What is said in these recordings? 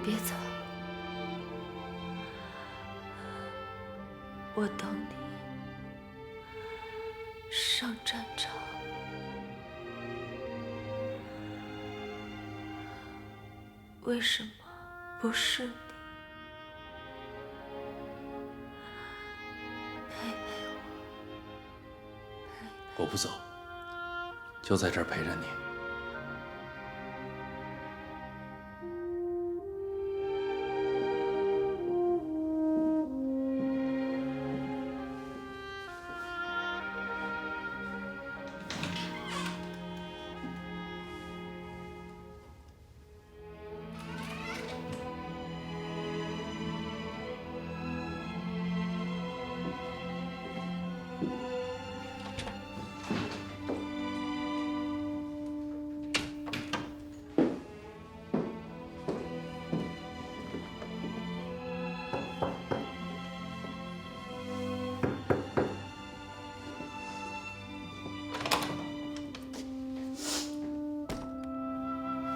别走，我等你上战场。为什么不是你？陪陪我，陪陪我不走，就在这儿陪着你。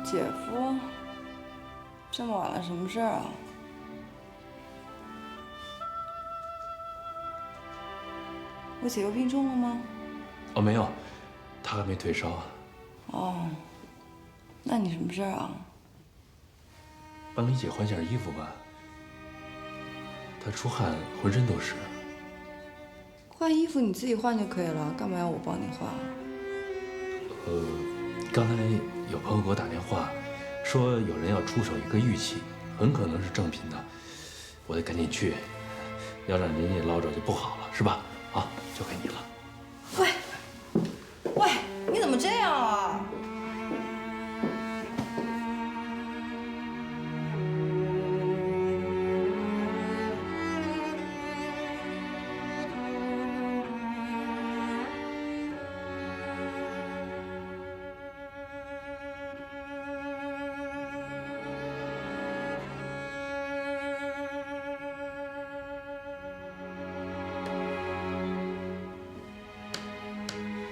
姐夫，这么晚了，什么事儿啊？我姐又病重了吗？哦，没有，她还没退烧。哦，那你什么事儿啊？帮李姐换件衣服吧，她出汗浑身都是。换衣服你自己换就可以了，干嘛要我帮你换？刚才有朋友给我打电话，说有人要出手一个玉器，很可能是正品的，我得赶紧去，要让人家捞着就不好了，是吧？啊，交给你了。喂，你怎么这样啊？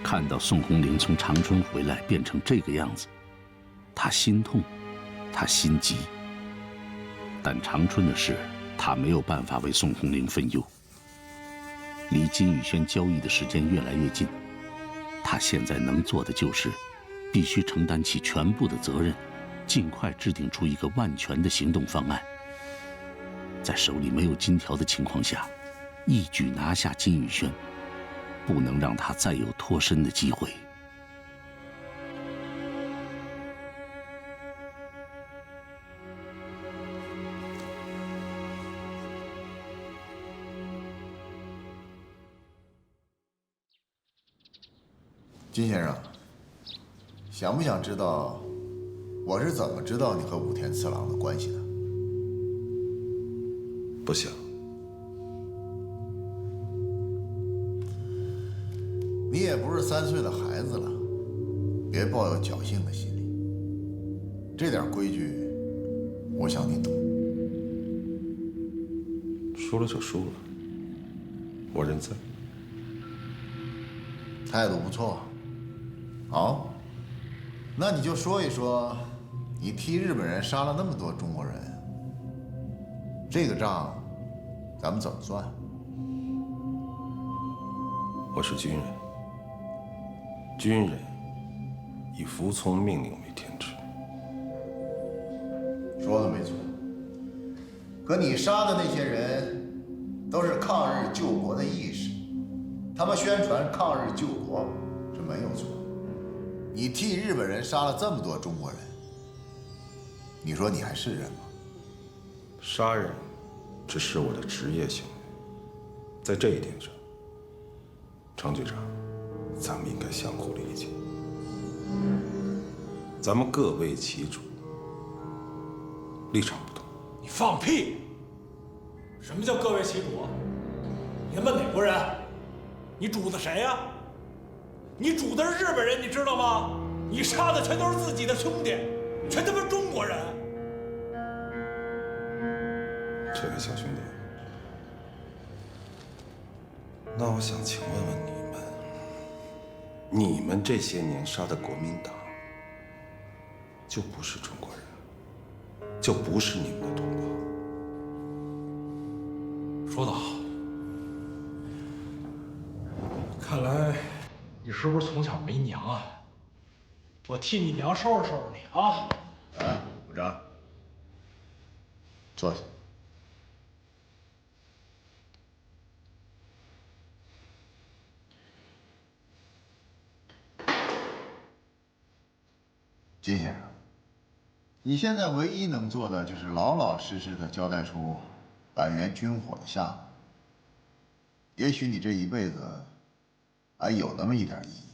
看到宋红玲从长春回来变成这个样子，他心痛，他心急。但长春的事，他没有办法为宋红玲分忧。离金宇轩交易的时间越来越近，他现在能做的就是，必须承担起全部的责任，尽快制定出一个万全的行动方案。在手里没有金条的情况下，一举拿下金宇轩。不能让他再有脱身的机会。金先生，想不想知道我是怎么知道你和武田次郎的关系的？不想。你也不是3岁的孩子了，别抱有侥幸的心理。这点规矩，我想你懂。输了就输了，我认栽。态度不错。好，那你就说一说，你替日本人杀了那么多中国人，这个账咱们怎么算？我是军人。军人以服从命令为天职。说的没错。可你杀的那些人，都是抗日救国的义士，他们宣传抗日救国是没有错。你替日本人杀了这么多中国人，你说你还是人吗？杀人只是我的职业行为，在这一点上，程局长。咱们应该相互理解。咱们各为其主，立场不同。你放屁！什么叫各为其主？你们哪国人？你主的谁呀？你主的是日本人，你知道吗？你杀的全都是自己的兄弟，全他妈中国人。这位小兄弟，那我想请问问你们这些年杀的国民党，就不是中国人，就不是你们的同胞。说得好，看来你是不是从小没娘啊？我替你娘收拾收拾你啊！哎，部长，坐下。金先生，你现在唯一能做的就是老老实实的交代出板垣军火的下落。也许你这一辈子还有那么一点意义。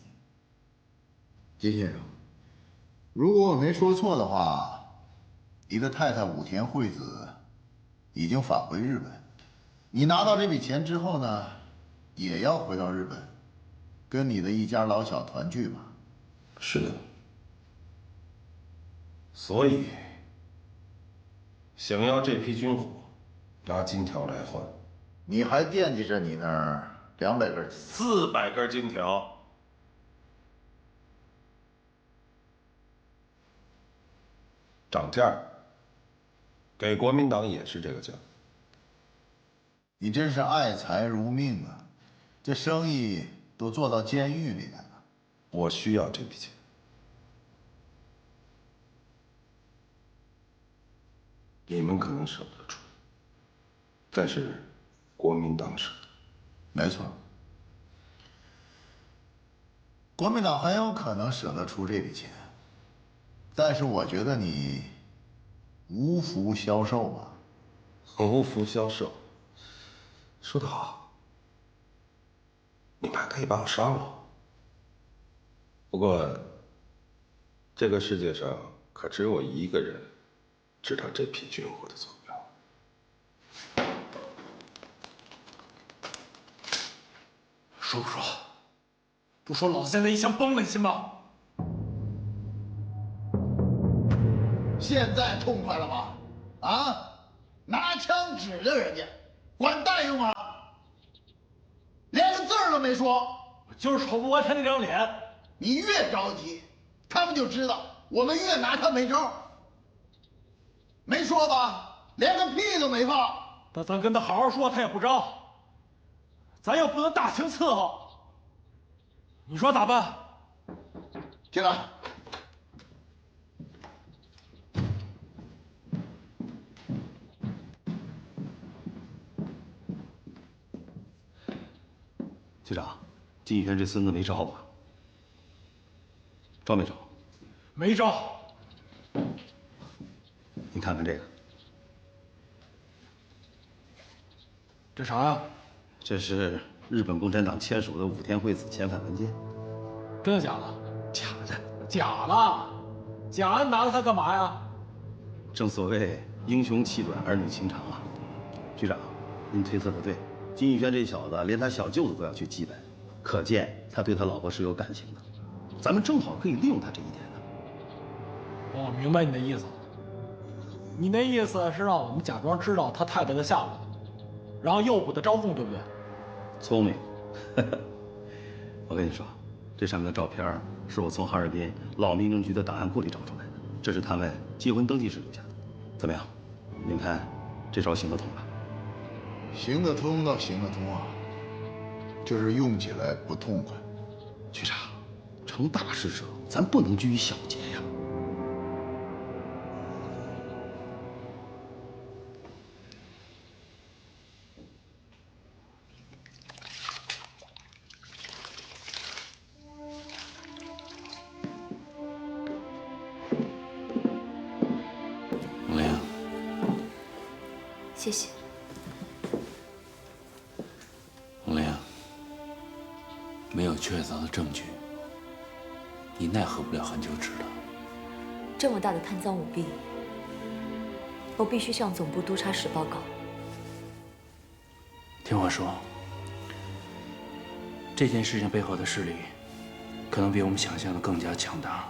金先生，如果我没说错的话，你的太太武田惠子已经返回日本。你拿到这笔钱之后呢，也要回到日本，跟你的一家老小团聚吧？是的。所以，想要这批军火，拿金条来换。你还惦记着你那儿200根400根金条。涨价，给国民党也是这个价。你真是爱财如命啊！这生意都做到监狱里来了。我需要这笔钱。你们可能舍不得出，但是国民党舍得。没错，国民党很有可能舍得出这笔钱，但是我觉得你无福消受吧。无福消受，说得好。你们还可以把我杀了。不过，这个世界上可只有我一个人知道这批军火的坐标。说不说？不说，老子现在一枪崩了，你信吗？现在痛快了吧？啊，拿枪指着人家，管带用啊？连个字儿都没说。我就是瞅不惯他那张脸。你越着急，他们就知道我们越拿他没招。没说吧？连个屁都没放。那咱跟他好好说，他也不招。咱又不能大刑伺候。你说咋办？进来。局长，金宇轩这孙子没招吧？招没招？没招。你看看这个，这啥呀？这是日本共产党签署的武田惠子遣返文件。真的假的？假的。假的？假的拿着它干嘛呀？正所谓英雄气短，儿女情长啊。局长，您推测的对，金宇轩这小子连他小舅子都要去击败，可见他对他老婆是有感情的。咱们正好可以利用他这一点呢。我明白你的意思了。你那意思是让我们假装知道他太太的下落，然后诱捕他招供，对不对？聪明。我跟你说，这上面的照片是我从哈尔滨老民政局的档案库里找出来的，这是他们结婚登记时留下的。怎么样？您看这招行得通吧？行得通倒行得通啊，就是用起来不痛快。局长，成大事者，咱不能拘于小节呀。王玲，谢谢。王玲，没有确凿的证据，你奈何不了韩秋池的。这么大的贪赃舞弊，我必须向总部督察室报告。听我说，这件事情背后的势力，可能比我们想象的更加强大。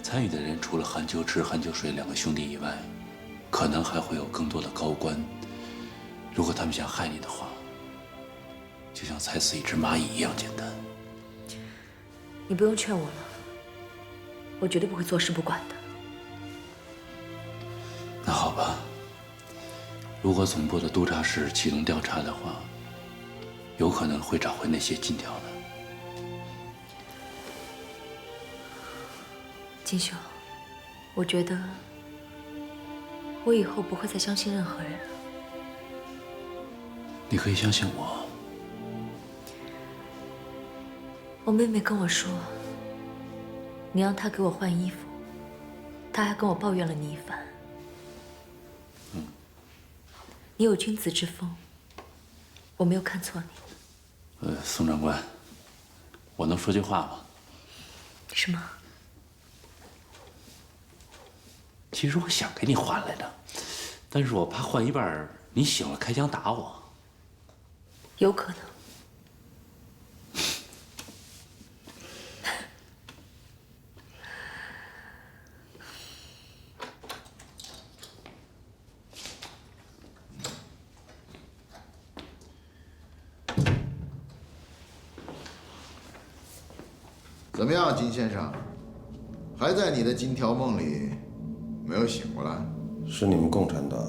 参与的人除了韩秋池、韩秋水2个兄弟以外，可能还会有更多的高官。如果他们想害你的话，就像踩死一只蚂蚁一样简单。你不用劝我了，我绝对不会坐视不管的。那好吧，如果总部的督察室启动调查的话，有可能会找回那些金条的。金秀，我觉得我以后不会再相信任何人了。你可以相信我。我妹妹跟我说，你让她给我换衣服，她还跟我抱怨了你一番。你有君子之风，我没有看错你。宋长官，我能说句话吗？什么？其实我想给你换来的，但是我怕换一半你醒了开枪打我。有可能。怎么样，金先生？还在你的金条梦里，没有醒过来？是你们共产党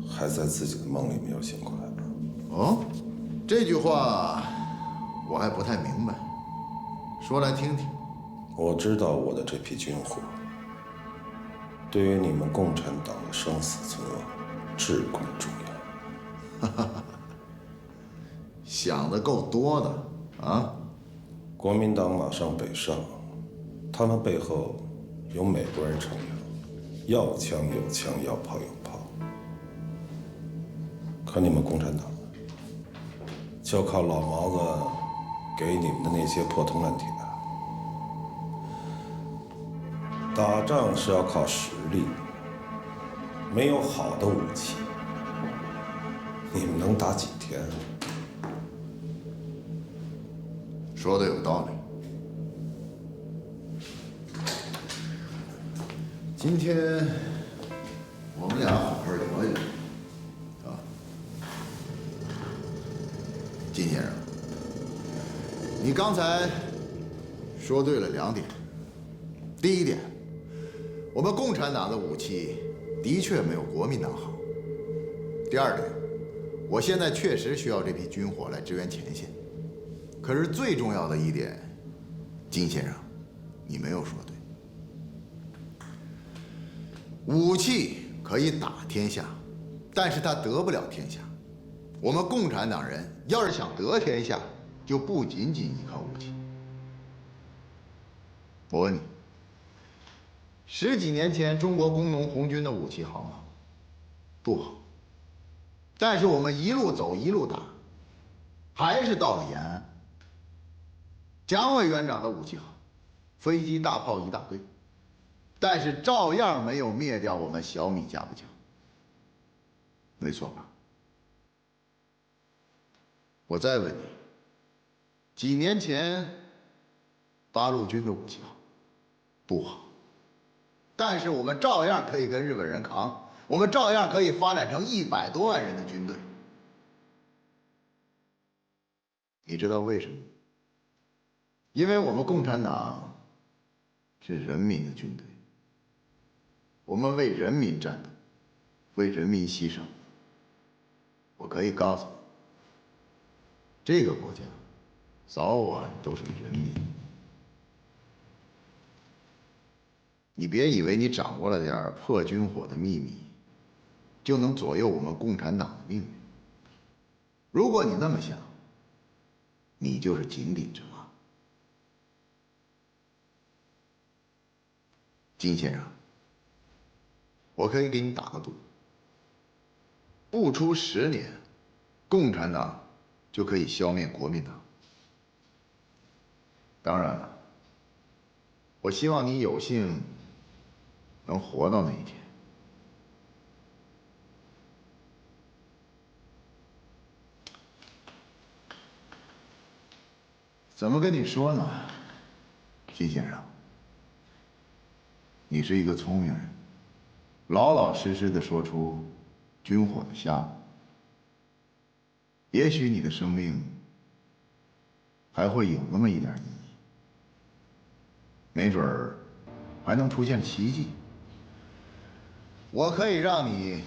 还在自己的梦里没有醒过来吧？哦，这句话我还不太明白，说来听听。我知道我的这批军火对于你们共产党的生死存亡至关重要。想的够多的啊！国民党马上北上，他们背后有美国人撑腰，要枪有枪，要炮有炮。可你们共产党就靠老毛子给你们的那些破铜烂铁。打仗是要靠实力，没有好的武器，你们能打几天？说的有道理。今天我们俩好好聊一聊，啊，金先生，你刚才说对了2点。第一点，我们共产党的武器的确没有国民党好。第二点，我现在确实需要这批军火来支援前线。可是最重要的一点，金先生，你没有说对。武器可以打天下，但是他得不了天下。我们共产党人要是想得天下，就不仅仅依靠武器。我问你，10几年前中国工农红军的武器好吗？不好。但是我们一路走一路打，还是到了延安。蒋委员长的武器好，飞机大炮一大堆，但是照样没有灭掉我们小米加步枪，没错吧？我再问你，几年前八路军的武器好，不好，但是我们照样可以跟日本人扛，我们照样可以发展成100多万人的军队。你知道为什么？因为我们共产党是人民的军队，我们为人民战斗，为人民牺牲。我可以告诉你，这个国家早晚都是人民。你别以为你掌握了点破军火的秘密，就能左右我们共产党的命运。如果你那么想，你就是井底之蛙。金先生，我可以给你打个赌，不出10年，共产党就可以消灭国民党。当然了，我希望你有幸能活到那一天。怎么跟你说呢，金先生？你是一个聪明人，老老实实的说出军火的下落，也许你的生命还会有那么一点意义，没准儿还能出现奇迹。我可以让你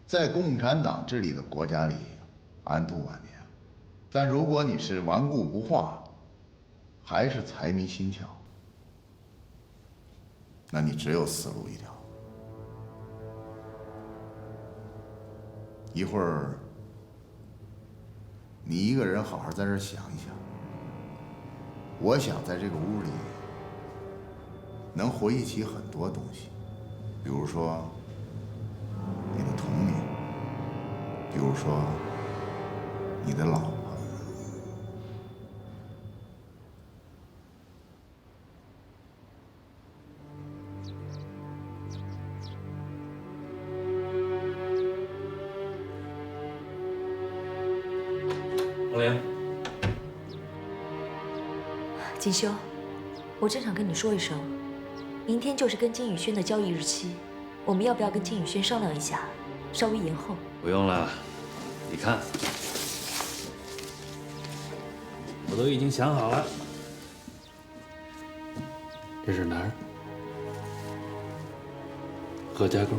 在共产党治理的国家里安度晚年，但如果你是顽固不化，还是财迷心窍，那你只有死路一条。一会儿，你一个人好好在这儿想一想。我想在这个屋里能回忆起很多东西，比如说你的童年，比如说你的老婆。王玲，锦绣，我正想跟你说一声，明天就是跟金宇轩的交易日期，我们要不要跟金宇轩商量一下，稍微延后？不用了，你看，我都已经想好了。这是哪儿？何家沟。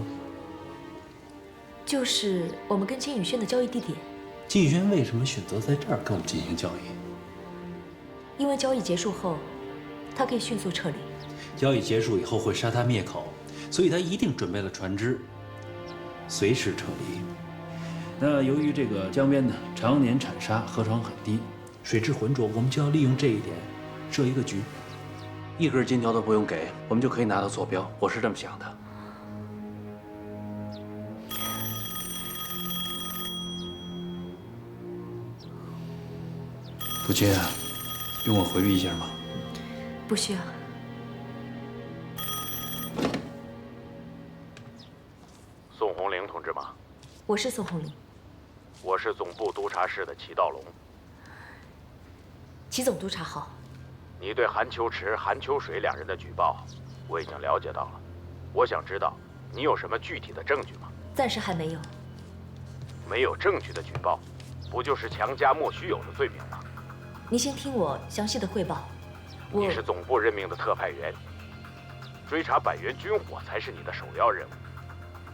就是我们跟金宇轩的交易地点。金宇轩为什么选择在这儿跟我们进行交易？因为交易结束后，他可以迅速撤离。交易结束以后会杀他灭口，所以他一定准备了船只，随时撤离。那由于这个江边呢常年产沙，河床很低，水质浑浊，我们就要利用这一点，设一个局，一根金条都不用给，我们就可以拿到坐标。我是这么想的。不接啊，用我回避一下吗？不需要。宋红玲同志吗？我是宋红玲。我是总部督察室的齐道龙。齐总督察好。你对韩秋池、韩秋水两人的举报，我已经了解到了。我想知道，你有什么具体的证据吗？暂时还没有。没有证据的举报，不就是强加莫须有的罪名吗？您先听我详细的汇报。你是总部任命的特派员，追查百元军火才是你的首要任务，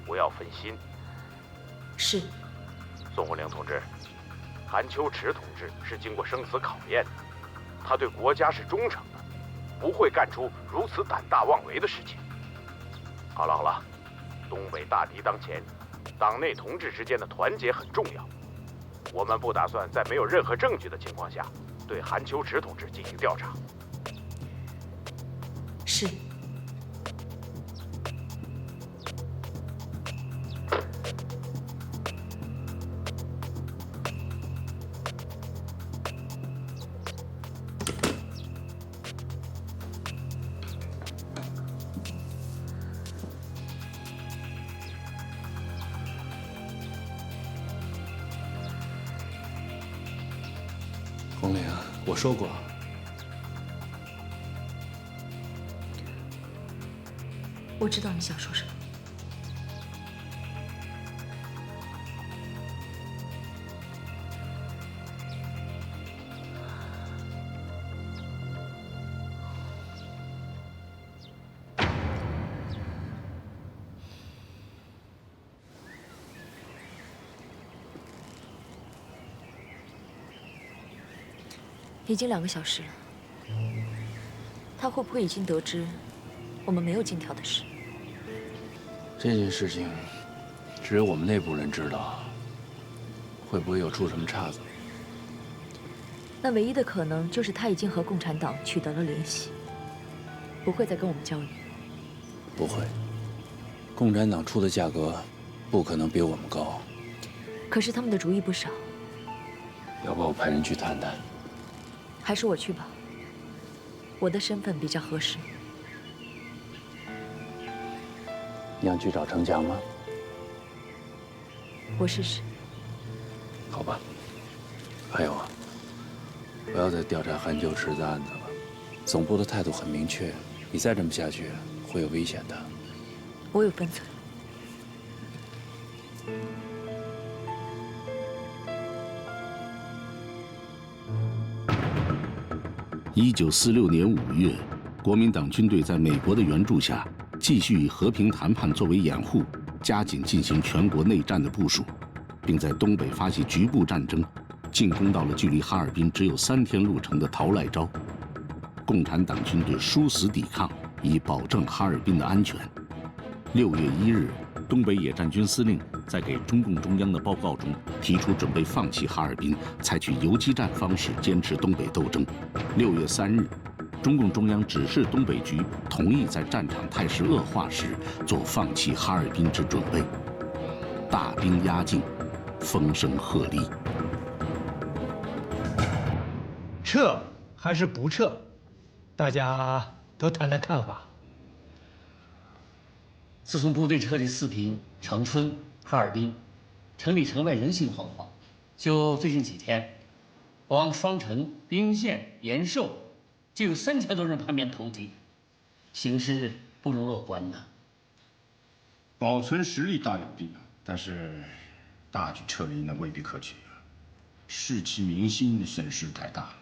不要分心。是。宋红玲同志，韩秋池同志是经过生死考验的，他对国家是忠诚的，不会干出如此胆大妄为的事情。好了好了，东北大敌当前，党内同志之间的团结很重要。我们不打算在没有任何证据的情况下对韩秋池同志进行调查。是。红玲，我说过，我知道你想说什么。已经2个小时了，他会不会已经得知我们没有金条的事？这件事情只有我们内部人知道，会不会又出什么岔子？那唯一的可能就是他已经和共产党取得了联系，不会再跟我们交易。不会，共产党出的价格不可能比我们高。可是他们的主意不少，要不我派人去谈谈？还是我去吧，我的身份比较合适。你想去找程强吗？我试试。好吧。还有啊，不要再调查韩秋池的案子了。总部的态度很明确，你再这么下去会有危险的。我有分寸。 1946年5月，国民党军队在美国的援助下，继续以和平谈判作为掩护，加紧进行全国内战的部署，并在东北发起局部战争，进攻到了距离哈尔滨只有3天路程的陶赖昭。共产党军队殊死抵抗，以保证哈尔滨的安全。6月1日，东北野战军司令在给中共中央的报告中提出准备放弃哈尔滨，采取游击战方式坚持东北斗争。6月3日，中共中央指示东北局同意在战场态势恶化时做放弃哈尔滨之准备。大兵压境，风声鹤唳。撤还是不撤？大家都谈谈看法。自从部队撤离四平、长春、哈尔滨，城里城外人心惶惶。就最近几天，光双城、彬县、延寿，就有3000多人叛变投敌，形势不容乐观呐。保存实力大有必要，但是大举撤离那未必可取啊，士气民心的损失太大了。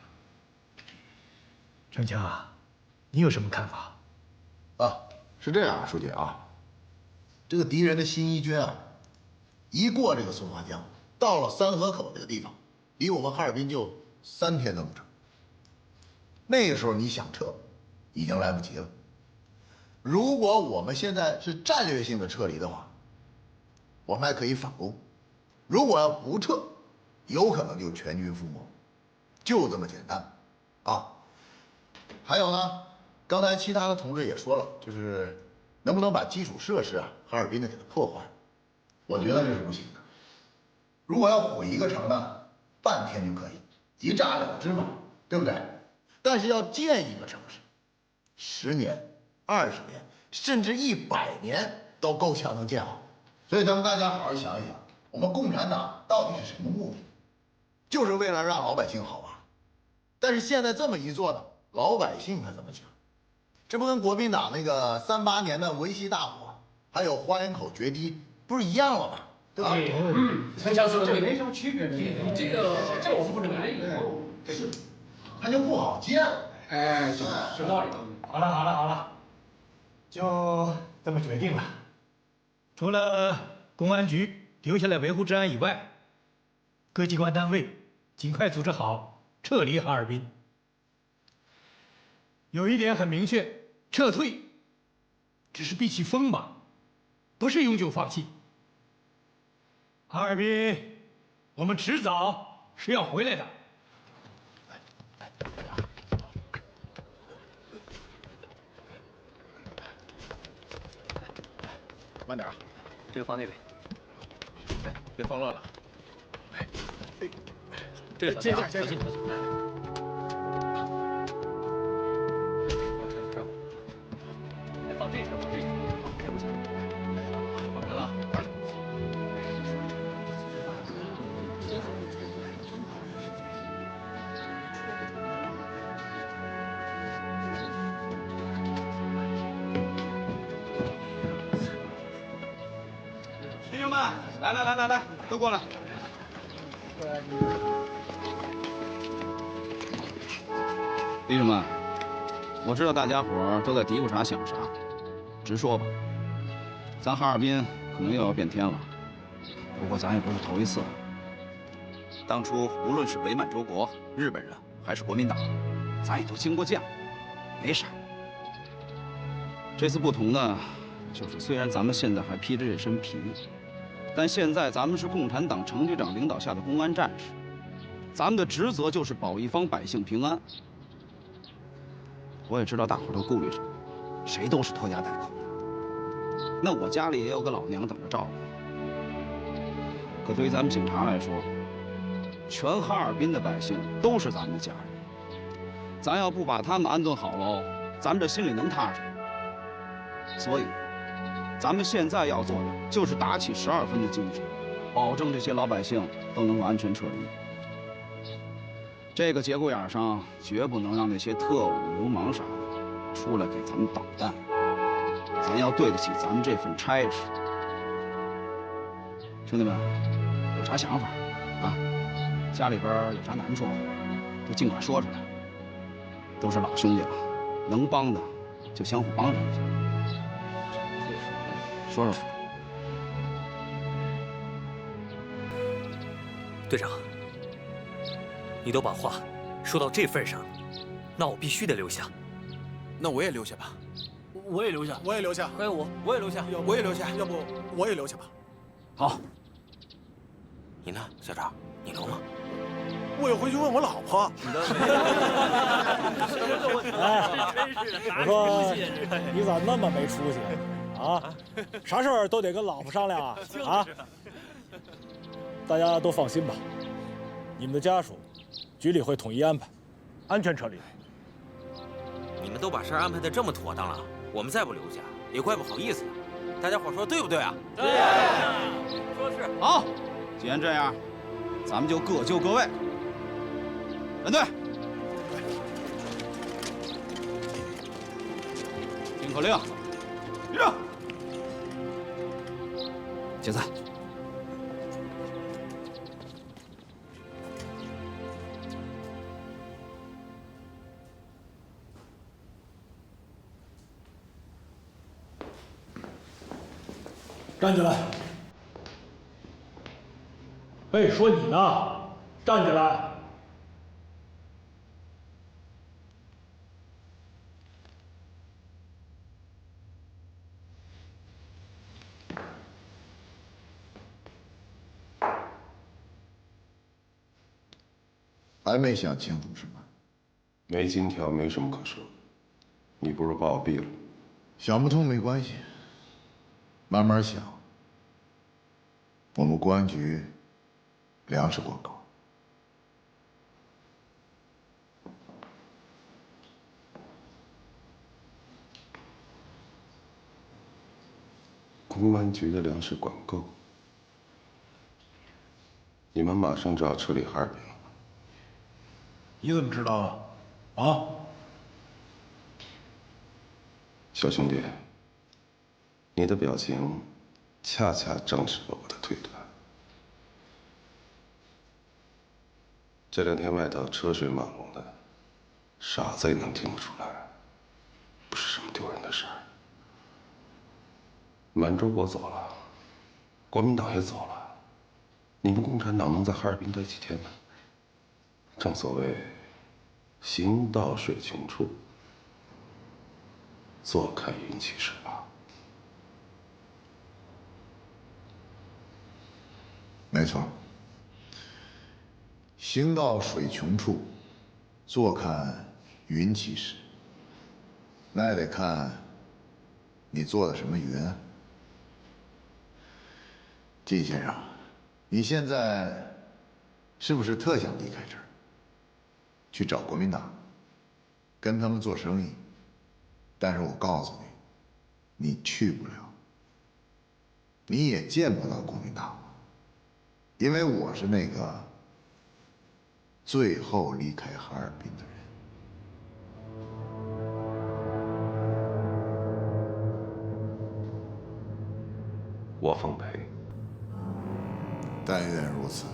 程强啊，你有什么看法？是这样，书记啊，这个敌人的新一军啊，一过这个松花江，到了三河口这个地方，离我们哈尔滨就3天的路程。那个时候你想撤，已经来不及了。如果我们现在是战略性的撤离的话，我们还可以反攻；如果要不撤，有可能就全军覆没，就这么简单，啊。还有呢，刚才其他的同志也说了，就是能不能把基础设施啊，哈尔滨的给它破坏？我觉得这是不行的。如果要毁一个城呢，半天就可以，一炸了之嘛，对不对？但是要建一个城市，10年、20年，甚至100年都够呛能建好。所以咱们大家好好想一想，我们共产党到底是什么目的？就是为了让老百姓好啊。但是现在这么一做呢，老百姓他怎么想？这不跟国民党那个38年的维系大火，还有花园口决堤，不是一样了吗？对吧？陈强说的对，没什么区别。这我们不能改。是，他就不好建了。哎，是道理。好了，就这么决定了。除了公安局留下来维护治安以外，各机关单位尽快组织好撤离哈尔滨。有一点很明确，撤退只是避其锋芒，不是永久放弃。哈尔滨，我们迟早是要回来的。慢点啊，这个放那边。别放乱了。这小心。放这边，这不行。放开了。弟兄们，来，都过来。弟兄们，我知道大家伙儿都在嘀咕啥想啥，直说吧。咱哈尔滨可能又要变天了，不过咱也不是头一次了。当初无论是伪满洲国、日本人还是国民党，咱也都经过见了，没啥。这次不同的就是，虽然咱们现在还披着这身皮，但现在咱们是共产党程局长领导下的公安战士，咱们的职责就是保一方百姓平安。我也知道大伙都顾虑什么，谁都是拖家带口。那我家里也有个老娘等着照顾。可对于咱们警察来说，全哈尔滨的百姓都是咱们的家人，咱要不把他们安顿好喽，咱们这心里能踏实？所以，咱们现在要做的就是打起12分的精神，保证这些老百姓都能够安全撤离。这个节骨眼上，绝不能让那些特务、流氓啥的出来给咱们捣蛋。咱要对得起咱们这份差事。兄弟们，有啥想法啊？家里边有啥难处，就尽管说出来。都是老兄弟了，能帮的就相互帮着一下。说说。队长，你都把话说到这份上了，那我必须得留下。那我也留下吧。我也留下，我也留下。还有我也留下，我也留下。要不我也留下吧。好。你呢，校长？你留吗？我也回去问我老婆。我说你咋那么没出息啊？啥事儿都得跟老婆商量啊？啊？大家都放心吧，你们的家属，局里会统一安排，安全撤离。你们都把事儿安排得这么妥当了，我们再不留下，也怪不好意思的。大家伙说对不对啊？对，说是。好，既然这样，咱们就各就各位。人队，听口令，立正，解散。站起来！喂，说你呢，站起来！还没想清楚是吧？没金条，没什么可说的。你不是把我毙了？想不通没关系，慢慢想。我们公安局粮食广告，公安局的粮食管够，你们马上就要撤离哈尔滨了。你怎么知道啊？啊？小兄弟，你的表情恰恰证实了我的推断。这2天外头车水马龙的，傻子也能听不出来，不是什么丢人的事儿。满洲国走了，国民党也走了，你们共产党能在哈尔滨待几天呢？正所谓，行到水穷处，坐看云起时吧。没错。行到水穷处，坐看云起时。那也得看你坐的什么云啊。靳先生，你现在是不是特想离开这儿，去找国民党，跟他们做生意？但是我告诉你，你去不了，你也见不到国民党，因为我是那个最后离开哈尔滨的人。我奉陪。但愿如此。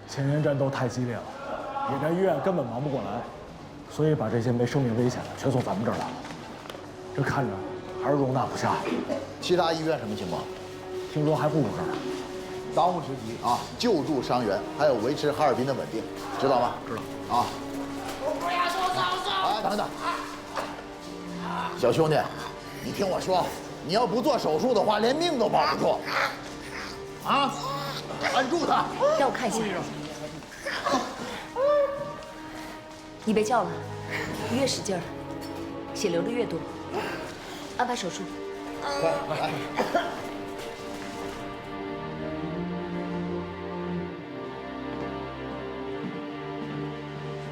前沿战斗太激烈了，野战医院根本忙不过来，所以把这些没生命危险的全送咱们这儿来了。这看着还是容纳不下。其他医院什么情况？听说还不如这儿。当务之急啊，救助伤员，还有维持哈尔滨的稳定，知道吗？知道。啊。我不要受伤！哎，等等，小兄弟，你听我说，你要不做手术的话，连命都保不住。啊！按住他！让我看一下。你别叫了，你越使劲儿，血流的越多。安排手术。快来！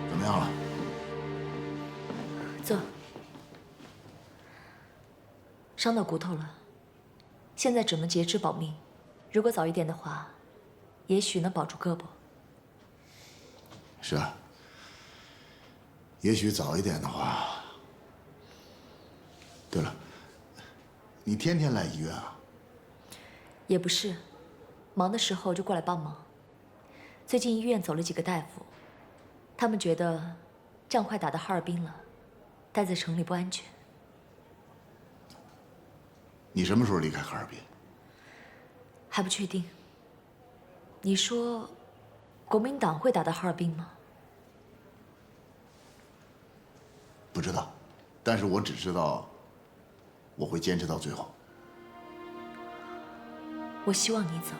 怎么样了？坐。伤到骨头了，现在只能截肢保命。如果早一点的话，也许能保住胳膊。是啊，也许早一点的话。对了，你天天来医院啊？也不是，忙的时候就过来帮忙。最近医院走了几个大夫，他们觉得仗快打到哈尔滨了，待在城里不安全。你什么时候离开哈尔滨？还不确定。你说，国民党会打到哈尔滨吗？不知道，但是我只知道，我会坚持到最后。我希望你走。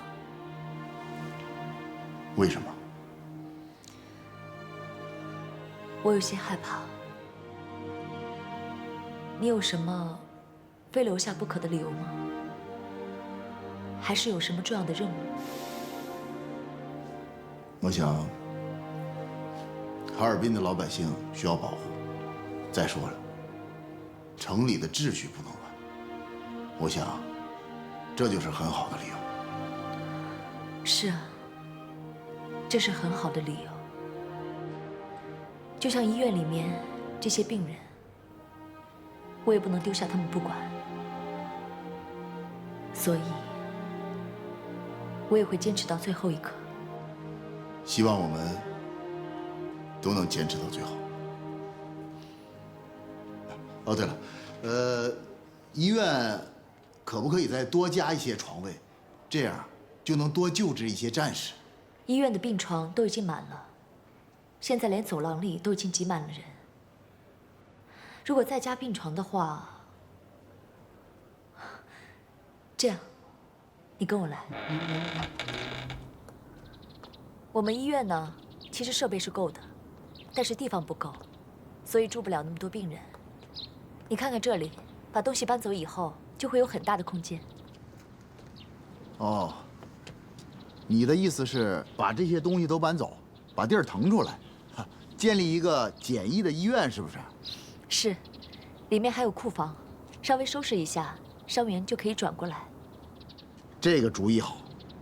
为什么？我有些害怕。你有什么非留下不可的理由吗？还是有什么重要的任务？我想，哈尔滨的老百姓需要保护。再说了，城里的秩序不能乱。我想，这就是很好的理由。是啊，这是很好的理由。就像医院里面这些病人，我也不能丢下他们不管，所以我也会坚持到最后一刻。希望我们都能坚持到最后。哦，对了，医院可不可以再多加一些床位，这样就能多救治一些战士？医院的病床都已经满了，现在连走廊里都已经挤满了人。如果再加病床的话，这样，你跟我来。我们医院呢，其实设备是够的，但是地方不够，所以住不了那么多病人。你看看这里，把东西搬走以后，就会有很大的空间。哦，你的意思是把这些东西都搬走，把地儿腾出来，建立一个简易的医院，是不是？是，里面还有库房，稍微收拾一下，伤员就可以转过来。这个主意好，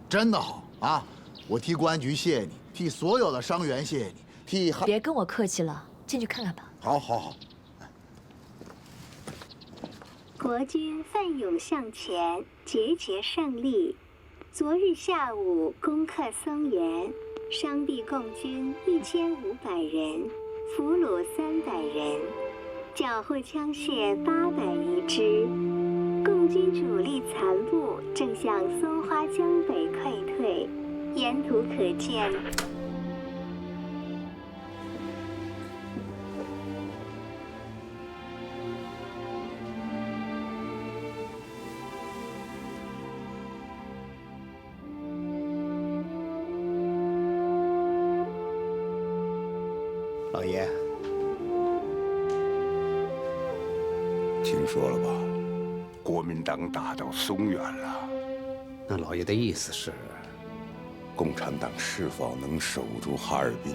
真的好啊！我替公安局谢谢你，替所有的伤员谢谢你，替别跟我客气了，进去看看吧。好，好，好。国军奋勇向前，节节胜利。昨日下午攻克松原，伤毙共军1500人，俘虏300人，缴获枪械800余支。共军主力残部正向松花江北溃退，沿途可见。老爷，听说了吧？国民党打到松原了。那老爷的意思是，共产党是否能守住哈尔滨？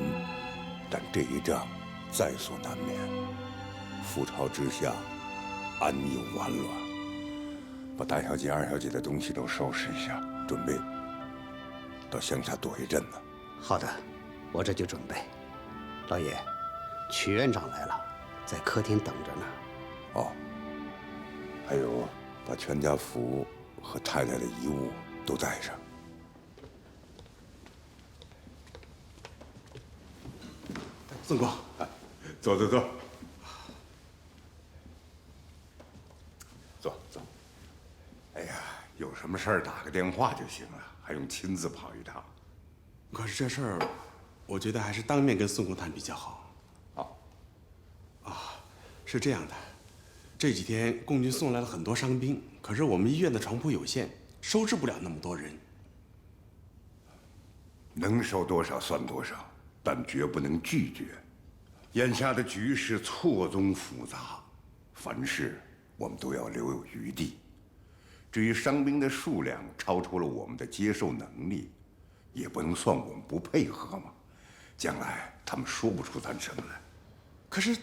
但这一仗在所难免。覆巢之下，安有完卵？把大小姐、二小姐的东西都收拾一下，准备到乡下躲一阵子。好的，我这就准备。老爷，曲院长来了，在客厅等着呢。哦，还有，把全家福和太太的遗物都带上。宋公，坐坐坐，坐坐。哎呀，有什么事儿打个电话就行了，还用亲自跑一趟。可是这事儿，我觉得还是当面跟宋公谈比较好。好。啊，是这样的，这几天共军送来了很多伤兵，可是我们医院的床铺有限，收治不了那么多人。能收多少算多少，但绝不能拒绝。眼下的局势错综复杂，凡事我们都要留有余地。至于伤兵的数量超出了我们的接受能力，也不能算我们不配合嘛。将来他们说不出咱什么来。可是，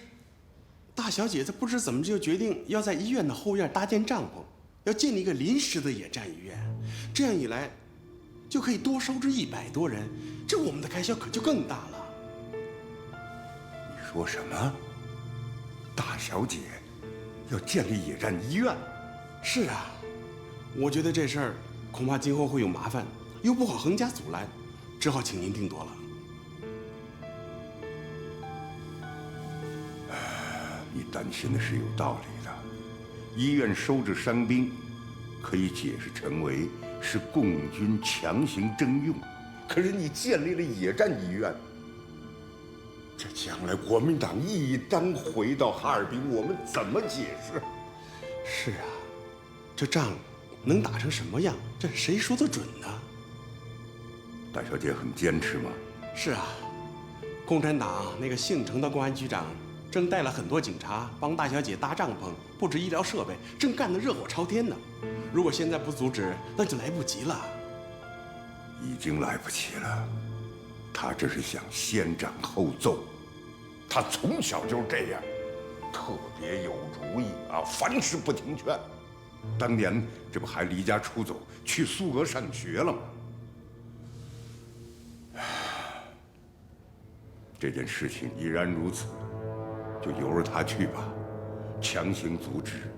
大小姐她不知怎么就决定要在医院的后院搭建帐篷，要建立一个临时的野战医院。这样一来，就可以多收治100多人，这我们的开销可就更大了。你说什么？大小姐要建立野战医院？是啊，我觉得这事儿恐怕今后会有麻烦，又不好横加阻拦，只好请您定夺了。你担心的是有道理的。医院收治伤兵，可以解释成为是共军强行征用，可是你建立了野战医院，这将来国民党一旦回到哈尔滨，我们怎么解释？是啊，这仗能打成什么样，这谁说得准呢？大小姐很坚持吗？是啊，共产党那个姓程的公安局长正带了很多警察帮大小姐搭帐篷、布置医疗设备，正干得热火朝天呢。如果现在不阻止，那就来不及了。已经来不及了。他这是想先斩后奏。他从小就是这样，特别有主意啊，凡事不听劝。当年这不还离家出走去苏俄上学了吗？这件事情已然如此，就由着他去吧。强行阻止，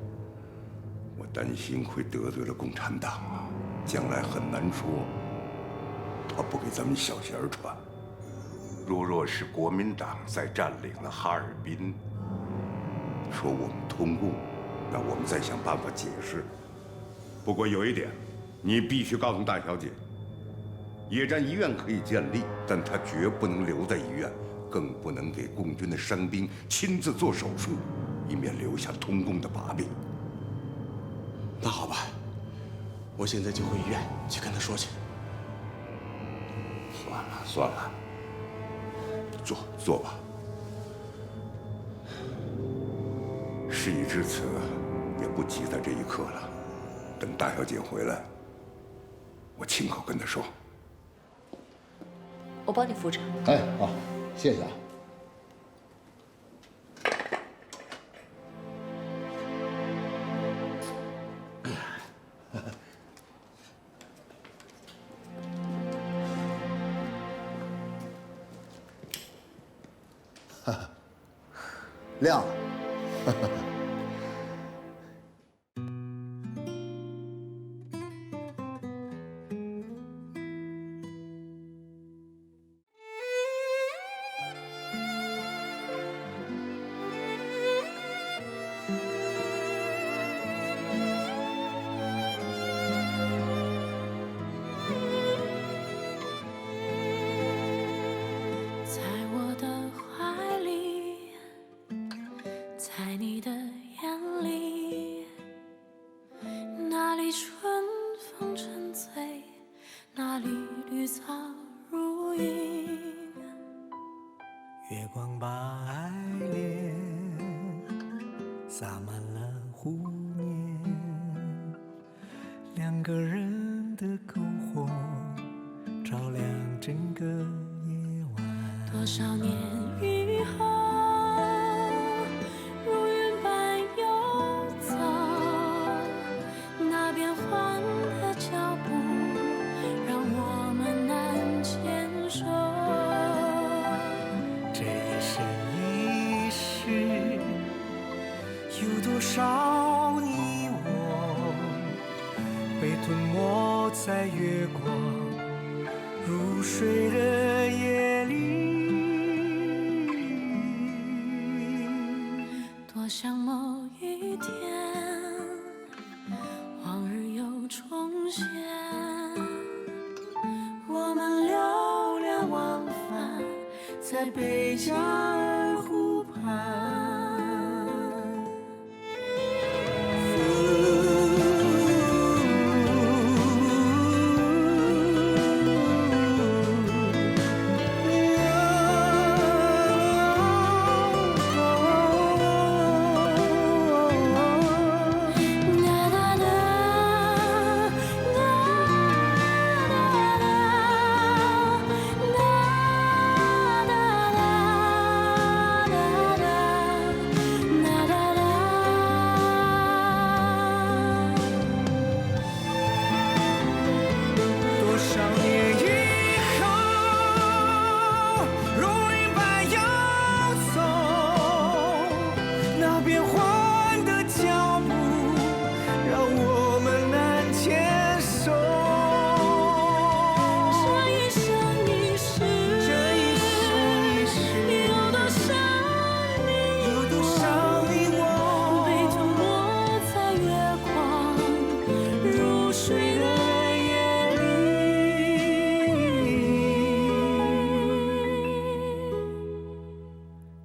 我担心会得罪了共产党啊，将来很难说。他不给咱们小鞋穿。若是国民党再占领了哈尔滨，说我们通共，那我们再想办法解释。不过有一点，你必须告诉大小姐，野战医院可以建立，但她绝不能留在医院，更不能给共军的伤兵亲自做手术，以免留下通共的把柄。那好吧，我现在就回医院去跟他说去。算了，坐吧。事已至此，也不急在这一刻了。等大小姐回来，我亲口跟她说。我帮你扶着。哎，好，谢谢啊。亮了。月光把爱恋洒满了湖面，两个人的篝火照亮整个夜晚。多少年以后，如云般游走，那变幻的脚步让我们难牵手。这一生一世，有多少你我被吞没在月光如水的夜里。多想某一天，往日又重现，我们流连忘返在贝加尔湖畔。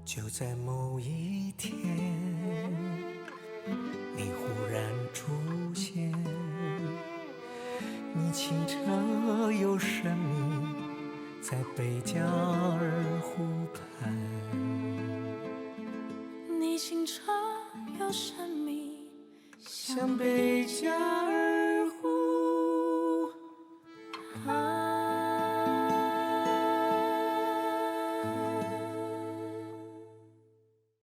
就在某一天，你忽然出现，你清澈又神秘，在贝加尔湖畔。你清澈又神秘，像贝加尔